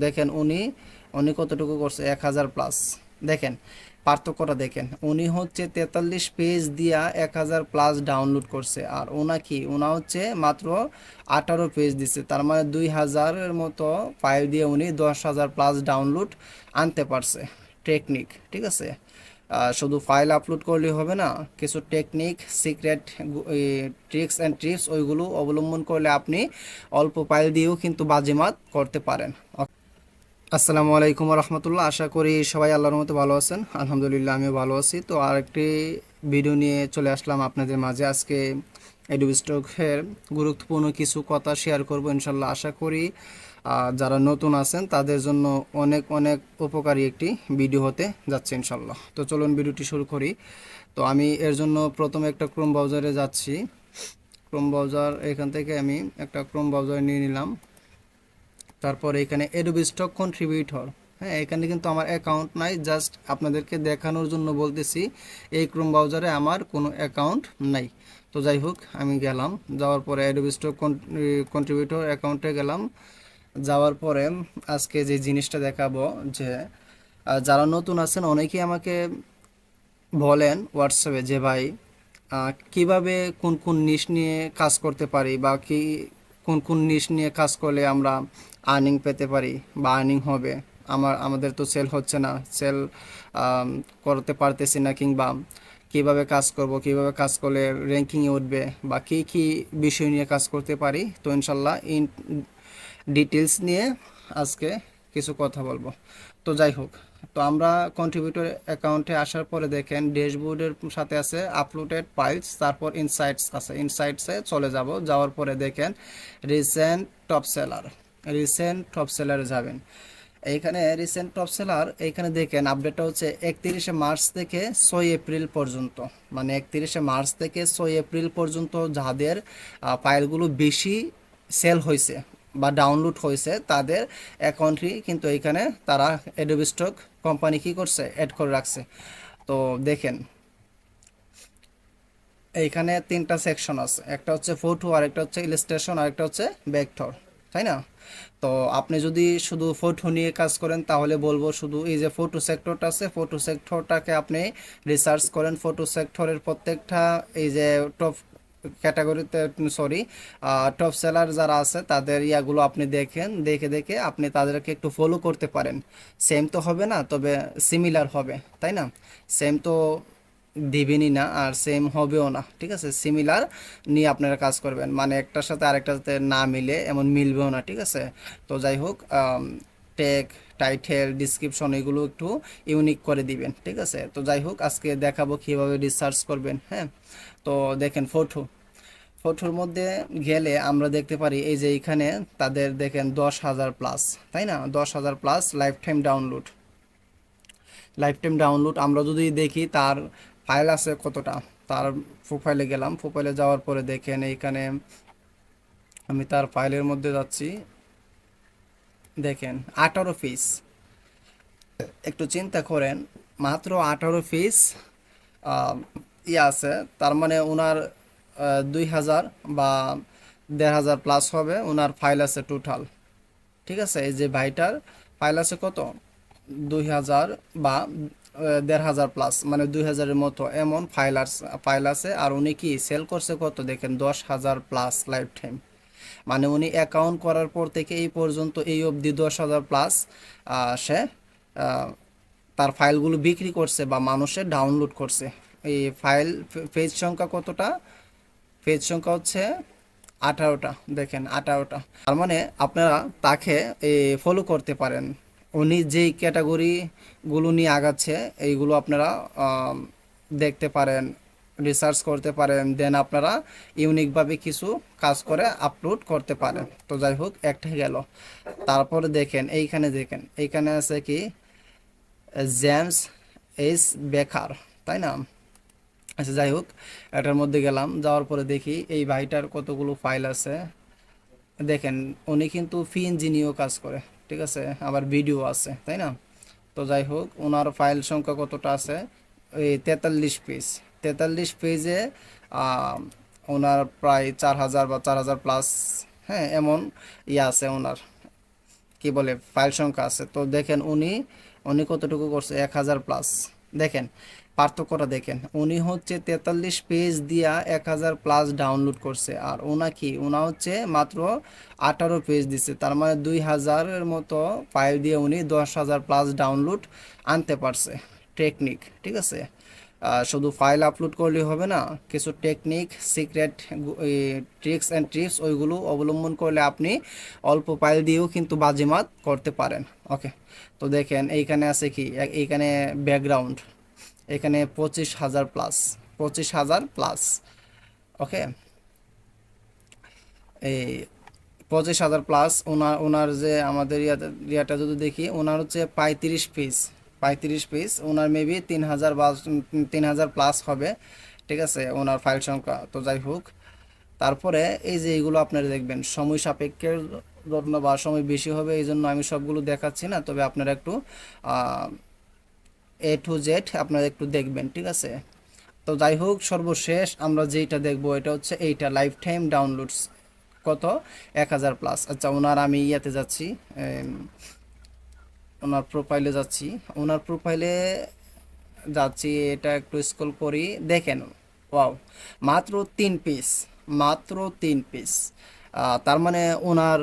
দেখেন উনি উনি কতটুকু করছে, 1000+। দেখেন পার্থক্যটা দেখেন, উনি হচ্ছে 43 পেজ দিয়া 1000+ ডাউনলোড করছে, আর ওনা হচ্ছে মাত্র 18 পেজ দিছে। তার মানে 2000-এর মতো ফাইল দিয়ে উনি 10,000+ ডাউনলোড আনতে পারছে। টেকনিক, ঠিক আছে। শুধু ফাইল আপলোড করলে হবে না, কিছু technique, secret tricks and tips ওইগুলো অবলম্বন করলে আপনি অল্প ফাইল দিয়েও কিন্তু বাজিমাত করতে পারেন। আসসালামু আলাইকুম রহমতুল্লাহ। আশা করি সবাই আল্লাহর মতো ভালো আছেন। আলহামদুলিল্লাহ আমিও ভালো আছি। তো আরেকটি ভিডিও নিয়ে চলে আসলাম আপনাদের মাঝে। আজকে অ্যাডোবি স্টকের গুরুত্বপূর্ণ কিছু কথা শেয়ার করব ইনশাল্লাহ। আশা করি যারা নতুন আছেন তাদের জন্য অনেক অনেক উপকারী একটি ভিডিও হতে যাচ্ছে ইনশাল্লাহ। তো চলুন ভিডিওটি শুরু করি। তো আমি এর জন্য প্রথমে একটা ক্রোম ব্রাউজারে যাচ্ছি। ক্রোম ব্রাউজার, এখান থেকে আমি একটা ক্রোম ব্রাউজার নিয়ে নিলাম। তারপর এখানে অ্যাডোবি স্টক কন্ট্রিবিউটর, হ্যাঁ, এখানে কিন্তু আমার অ্যাকাউন্ট নাই, জাস্ট আপনাদেরকে দেখানোর জন্য বলতেছি। এই ক্রোম ব্রাউজারে আমার কোনো অ্যাকাউন্ট নাই। তো যাই হোক, আমি গেলাম, যাওয়ার পরে অ্যাডোবি স্টক কন্ট্রিবিউটর অ্যাকাউন্টে গেলাম। যাওয়ার পরে আজকে যে জিনিসটা দেখাবো, যে যারা নতুন আছেন অনেকেই আমাকে বলেন হোয়াটসঅ্যাপে যে ভাই কিভাবে কোন কোন নিশ নিয়ে কাজ করতে পারি, বা কি কোন কোন নিশ নিয়ে কাজ করলে আমরা আর্নিং পেতে পারি বা আর্নিং হবে। আমাদের তো সেল হচ্ছে না, সেল করতে পারতেছি না, কিংবা কিভাবে কাজ করব, কিভাবে কাজ করলে র্যাঙ্কিংয়ে উঠবে, বা কী কী বিষয় নিয়ে কাজ করতে পারি। তো ইনশাল্লাহ ডিটেলস নিয়ে আজকে কিছু কথা বলবো। তো যাই হোক, তো আমরা কন্ট্রিবিউটর অ্যাকাউন্টে আসার পরে দেখেন ড্যাশবোর্ডের সাথে আছে আপলোডেড ফাইলস, তারপর ইনসাইটস আছে, ইনসাইটসে চলে যাব। যাওয়ার পরে দেখেন recent top seller, recent top সেলারে যাবেন। এইখানে রিসেন্ট টপ সেলার, এইখানে দেখেন আপডেটটা হচ্ছে 31শে মার্চ থেকে 6 এপ্রিল পর্যন্ত। মানে 31শে মার্চ থেকে 6 এপ্রিল পর্যন্ত যাদের ফাইলগুলো বেশি সেল হয়েছে বা ডাউনলোড হয়েছে তাদের অ্যাকাউন্টই কিন্তু এইখানে তারা অ্যাডোবি স্টক কোম্পানি কী করছে, অ্যাড করে রাখছে। তো দেখেন এইখানে তিনটা সেকশন আছে, একটা হচ্ছে ফটো, আরেকটা হচ্ছে ইলাস্ট্রেশন, আরেকটা হচ্ছে ভেক্টর, তাই না? তো আপনি যদি শুধু ফটো নিয়ে কাজ করেন তাহলে বলবো শুধু এই যে ফটো সেক্টরটা আছে, ফটো সেক্টরটাকে আপনি রিসার্চ করেন। ফটো সেক্টরের প্রত্যেকটা এই যে টপ ক্যাটাগরিতে, সরি, টপ সেলার যারা আছে তাদের ইয়াগুলো আপনি দেখেন, দেখে দেখে আপনি তাদেরকে একটু ফলো করতে পারেন। সেম তো হবে না, তবে সিমিলার হবে, তাই না? সেম তো দিবেনই না, আর সেম হবেও না, ঠিক আছে? সিমিলার নিয়ে আপনারা কাজ করবেন, মানে একটার সাথে আরেকটার সাথে না মিলে এমন মিলবেও না, ঠিক আছে? তো যাই হোক, টেক, টাইটেল, ডিসক্রিপশন এগুলো একটু ইউনিক করে দিবেন, ঠিক আছে? তো যাই হোক, আজকে দেখাবো কীভাবে রিসার্চ করবেন। হ্যাঁ, তো দেখেন ফটোর মধ্যে গেলে আমরা দেখতে পারি এই যে এইখানে তাদের দেখেন 10,000+, তাই না? 10,000+ life time download, life time download. আমরা যদি দেখি তার ফাইল আছে কতটা, তার প্রোফাইলে গেলাম, প্রোফাইলে যাওয়ার পরে দেখেন এইখানে আমি তার ফাইলের মধ্যে যাচ্ছি, দেখেন 18 পিস। একটু চিন্তা করেন, মাত্র 18 পিস ইয়ে আছে, তার মানে ওনার 2,000 বা 1,500+ হবে ওনার ফাইল আছে টোটাল, ঠিক আছে? এই যে ভাইটার ফাইল আছে কত, 2,000 বা 1,500+, মানে 2,000-এর মতো এমন ফাইল আছে। আর উনি কি সেল করছে কত, দেখেন 10,000+ লাইফ টাইম। মানে উনি অ্যাকাউন্ট করার পর থেকে এই পর্যন্ত এই অবধি 10,000+ সে আহ, তার ফাইলগুলো বিক্রি করছে বা মানুষে ডাউনলোড করছে। এই ফাইল পেজ সংখ্যা কতটা, পেজ সংখ্যা হচ্ছে 18টা। দেখেন 18টা, তার মানে আপনারা তাকে ফলো করতে পারেন। উনি যেই ক্যাটাগরিগুলো নিয়ে আগাচ্ছে এইগুলো আপনারা দেখতে পারেন, রিসার্চ করতে পারেন, দেন আপনারা ইউনিকভাবে কিছু কাজ করে আপলোড করতে পারেন। তো যাই হোক, একটা গেল। তারপরে দেখেন এইখানে, দেখেন এইখানে আছে কি, জেমস এইচ বেকার, তাই না? আচ্ছা, যাই হোক, এটার মধ্যে গেলাম, যাওয়ার পরে দেখি এই ভাইটার কতগুলো ফাইল আছে। দেখেন উনি কিন্তু পিএনজি নিয়েও কাজ করে, ঠিক আছে? আবার ভিডিও আছে, তাই না? তো যাই হোক, ওনার ফাইল সংখ্যা কতটা আছে, এই 43 পেজ। 43 পেজে ওনার প্রায় 4,000 বা 4,000+, হ্যাঁ, এমন ইয়ে আছে ওনার কি বলে ফাইল সংখ্যা আছে। তো দেখেন উনি উনি কতটুকু করছে, 1000 প্লাস। দেখেন পার্থক্যটা দেখেন, উনি হচ্ছে 43 পেজ দিয়া 1000 প্লাস ডাউনলোড করছে, আর ওনা কি, ওনা হচ্ছে মাত্র 18 পেজ দিছে। তার মানে 2000-এর মতো ফাইল দিয়ে উনি 10,000 প্লাস ডাউনলোড আনতে পারছে। টেকনিক, ঠিক আছে। শুধু ফাইল আপলোড করলেই হবে না, কিছু technique, secret tricks and tips ওইগুলো অবলম্বন করলে আপনি অল্প ফাইল দিয়েও কিন্তু বাজিমাত করতে পারেন। ওকে, তো দেখেন এইখানে আছে কি, এইখানে ব্যাকগ্রাউন্ড, এখানে 25,000 প্লাস, 25,000 প্লাস। ওকে, এই 25,000 প্লাস। ওনার যে আমাদের ইয়াটা যদি দেখি, ওনার হচ্ছে 35 পেজ, 35 পেজ। ওনার মেবি 3,000 বা 3,000 প্লাস হবে, ঠিক আছে ওনার ফাইল সংখ্যা। তো যাই হোক, তারপরে এই যে এইগুলো আপনারা দেখবেন সময় সাপেক্ষের জন্য বা সময় বেশি হবে, এই জন্য আমি সবগুলো দেখাচ্ছি না, তবে আপনারা একটু A to Z আপনারা একটু দেখবেন, ঠিক আছে। তো যাই হোক, সর্বশেষ আমরা যেটা দেখবো এটা হচ্ছে এইটা, লাইফ টাইম ডাউনলোডস কত, 1000 প্লাস। আচ্ছা, ওনার আমি ইয়াতে যাচ্ছি, ওনার প্রোফাইলে যাচ্ছি, ওনার প্রোফাইলে যাচ্ছি, এটা একটু স্ক্রল করি। দেখেন ওয়াও, মাত্র 3 পিস, মাত্র 3 পিস। তার মানে ওনার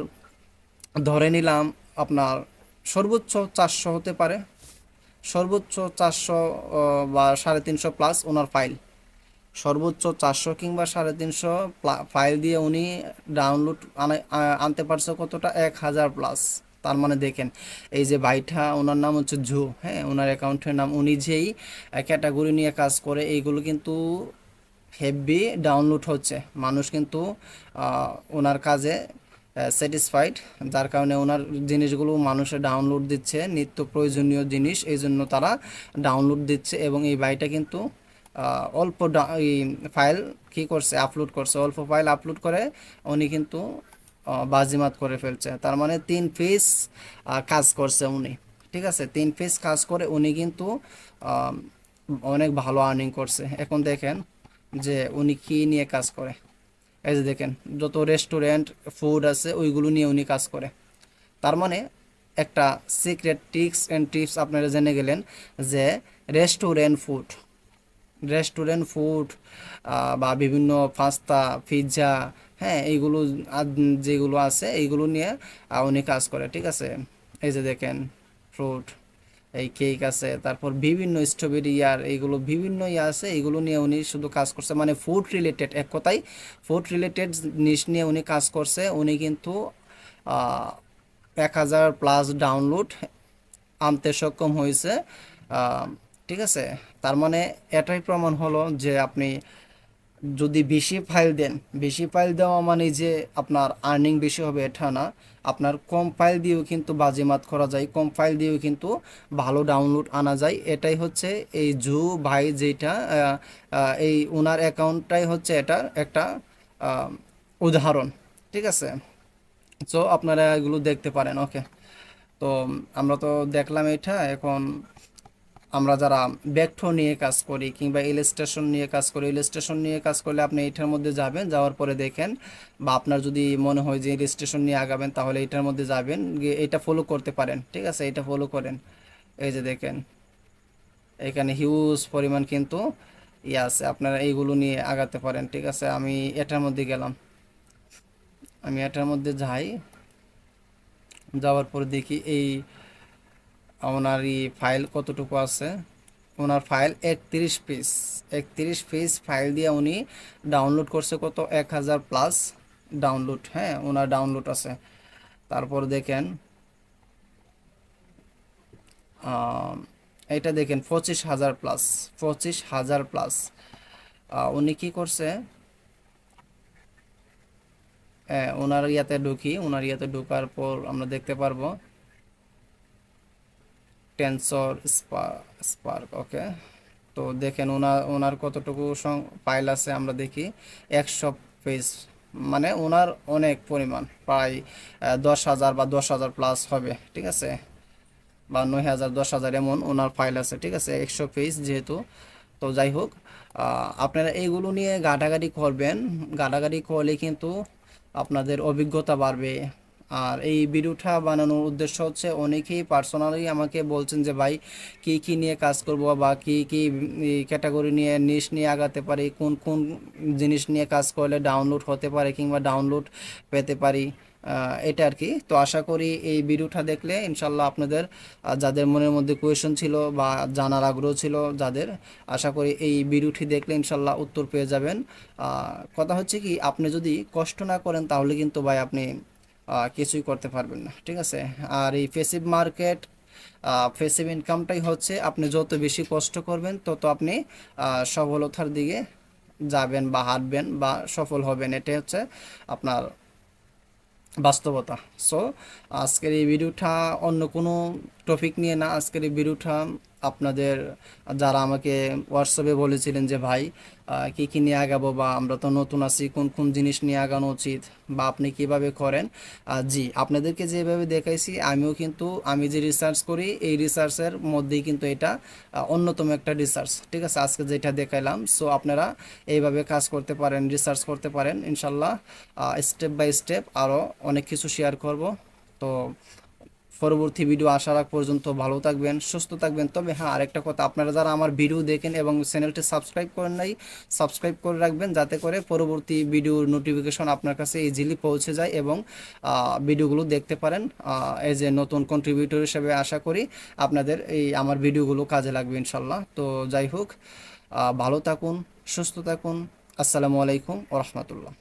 ধরে নিলাম আপনার সর্বোচ্চ 400 হতে পারে, সর্বোচ্চ 400 বা 350 প্লাস ওনার ফাইল, সর্বোচ্চ 400 কিংবা 350 ফাইল দিয়ে উনি ডাউনলোড আনতে পারছে কতটা, 1000 প্লাস। তার মানে দেখেন এই যে ভাইটা, ওনার নাম হচ্ছে জু, হ্যাঁ ওনার অ্যাকাউন্টের নাম, উনি যেই ক্যাটাগরি নিয়ে কাজ করে এইগুলো কিন্তু হেভি ডাউনলোড হচ্ছে, মানুষ কিন্তু ওনার কাজে স্যাটিসফাইড, যার কারণে ওনার জিনিসগুলো মানুষে ডাউনলোড দিচ্ছে, নিত্য প্রয়োজনীয় জিনিস, এই জন্য তারা ডাউনলোড দিচ্ছে। এবং এই ভাইটা কিন্তু অল্প এই ফাইল কী করছে, আপলোড করছে, অল্প ফাইল আপলোড করে উনি কিন্তু বাজিমাত করে ফেলছে। তার মানে 3 পেজ কাজ করছে উনি, ঠিক আছে, 3 পেজ কাজ করে উনি কিন্তু আহ, অনেক ভালো আর্নিং করছে। এখন দেখেন যে উনি কি নিয়ে কাজ করে, এই যে দেখেন যত রেস্টুরেন্ট ফুড আছে ওইগুলো নিয়ে উনি কাজ করে। তার মানে একটা সিক্রেট ট্রিক্স অ্যান্ড টিপস আপনারা জেনে গেলেন যে রেস্টুরেন্ট ফুড, রেস্টুরেন্ট ফুড বা বিভিন্ন পাস্তা, পিৎজা, হ্যাঁ এইগুলো যেগুলো আছে এইগুলো নিয়ে উনি কাজ করে, ঠিক আছে। এই যে দেখেন ফ্রুট, এই কেক আছে, তারপর বিভিন্ন স্ট্রবেরি ইয়ার, এইগুলো বিভিন্ন ইয়ে আছে, এইগুলো নিয়ে উনি শুধু কাজ করছে, মানে ফুড রিলেটেড, এক কথায় ফুড রিলেটেড জিনিস নিয়ে উনি কাজ করছে। উনি কিন্তু 1000 প্লাস ডাউনলোড আনতে সক্ষম হয়েছে, আহ, ঠিক আছে। তার মানে এটাই প্রমাণ হলো যে আপনি যদি বেশি ফাইল দেন, বেশি ফাইল দেওয়া মানে যে আপনার আর্নিং বেশি হবে এটা না, আপনার কম ফাইল দিয়েও কিন্তু বাজিমাত করা যায়, কম ফাইল দিয়েও কিন্তু ভালো ডাউনলোড আনা যায়। এটাই হচ্ছে এই জু ভাই যেটা এই ওনার অ্যাকাউন্টটাই হচ্ছে এটা একটা আহ, উদাহরণ, ঠিক আছে। সো আপনারা এগুলো দেখতে পারেন। ওকে, তো আমরা তো দেখলাম এটা। এখন আমরা যারা ব্যাকথ্রো নিয়ে কাজ করি কিংবা ইলাস্ট্রেশন নিয়ে কাজ করি, ইলাস্ট্রেশন নিয়ে কাজ করলে আপনি এটার মধ্যে যাবেন, যাওয়ার পরে দেখেন, বা আপনার যদি মনে হয় যে ইলাস্ট্রেশন নিয়ে আগাবেন তাহলে এটার মধ্যে যাবেন, গিয়ে এটা ফলো করতে পারেন, ঠিক আছে, এটা ফলো করেন। এই যে দেখেন এখানে হিউজ পরিমাণ কিন্তু ইয়ে আছে, আপনারা এইগুলো নিয়ে আগাতে পারেন, ঠিক আছে। আমি এটার মধ্যে গেলাম, আমি এটার মধ্যে যাই, যাওয়ার পরে দেখি এই ওনার এই ফাইল কতটুকু আছে। ওনার ফাইল 31 পেজ, 31 পেজ ফাইল দিয়ে উনি ডাউনলোড করছে কত, 1000 প্লাস ডাউনলোড, হ্যাঁ ওনার ডাউনলোড আছে। তারপর দেখেন এটা দেখেন 25,000 প্লাস, 25,000 প্লাস। উনি কি করছে, ওনার ইয়াতে ঢুকি, ওনার ইয়াতে ঢোকার পর আমরা দেখতে পারবো টেনসর স্পার্ক। ওকে, তো দেখেন ওনার কতটুকু ফাইল আছে আমরা দেখি, 100 পেজ, মানে ওনার অনেক পরিমাণ, প্রায় 10,000 বা 10,000 প্লাস হবে, ঠিক আছে, বা 9,000, 10,000 এমন ওনার ফাইল আছে, ঠিক আছে, 100 পেজ যেহেতু। তো যাই হোক, আপনারা এইগুলো নিয়ে ঘাটাঘাটি করবেন, ঘাটাঘাটি করলে কিন্তু আপনাদের অভিজ্ঞতা বাড়বে, আর এই ভিডিওটা বানানোর উদ্দেশ্য হচ্ছে অনেকেই পার্সোনালি আমাকে বলছেন যে ভাই কী কী নিয়ে কাজ করব বা কী কী ক্যাটাগরি নিয়ে নিশ নিয়ে আগাতে পারি, কোন কোন জিনিস নিয়ে কাজ করলে ডাউনলোড হতে পারে কিংবা ডাউনলোড পেতে পারি, এটা আর কি। তো আশা করি এই ভিডিওটা দেখলে ইনশাল্লাহ আপনাদের যাদের মনের মধ্যে কোয়েশন ছিল বা জানার আগ্রহ ছিল যাদের, আশা করি এই ভিডিওটি দেখলে ইনশাল্লাহ উত্তর পেয়ে যাবেন। কথা হচ্ছে কি, আপনি যদি কষ্ট না করেন তাহলে কিন্তু ভাই আপনি কিছুই করতে পারবেন না, ঠিক আছে। আর এই প্যাসিভ মার্কেট, প্যাসিভ ইনকামটাই হচ্ছে আপনি যত বেশি কষ্ট করবেন তত আপনি সফলতার দিকে যাবেন বা হাঁটবেন বা সফল হবেন, এটাই হচ্ছে আপনার বাস্তবতা। সো আজকের এই ভিডিওটা অন্য কোনো টপিক নিয়ে না, আজকের এই ভিডিওটা আপনাদের যারা আমাকে হোয়াটসঅ্যাপে বলেছিলেন যে ভাই কী কী নিয়ে আগাবো বা আমরা তো নতুন আছি, কোন কোন জিনিস নিয়ে আগানো উচিত বা আপনি কিভাবে করেন, জি আপনাদেরকে যেভাবে দেখাইছি আমিও কিন্তু আমি যে রিসার্চ করি এই রিসার্চের মধ্যেই কিন্তু এটা অন্যতম একটা রিসার্চ, ঠিক আছে, আজকে যেটা দেখাইলাম। সো আপনারা এইভাবে কাজ করতে পারেন, রিসার্চ করতে পারেন, ইনশাল্লাহ স্টেপ বাই স্টেপ আরও অনেক কিছু শেয়ার করব। তো পরবর্তী ভিডিও আসার আগ পর্যন্ত ভালো থাকবেন, সুস্থ থাকবেন। তবে হ্যাঁ, আরেকটা কথা, আপনারা যারা আমার ভিডিও দেখেন এবং চ্যানেলটি সাবস্ক্রাইব করেন নাই, সাবস্ক্রাইব করে রাখবেন যাতে করে পরবর্তী ভিডিওর নোটিফিকেশন আপনার কাছে ইজিলি পৌঁছে যায় এবং ভিডিওগুলো দেখতে পারেন। এই যে নতুন কন্ট্রিবিউটর হিসেবে আশা করি আপনাদের এই আমার ভিডিওগুলো কাজে লাগবে ইনশাল্লাহ। তো যাই হোক, ভালো থাকুন, সুস্থ থাকুন। আসসালামু আলাইকুম ওয়া রাহমাতুল্লাহ।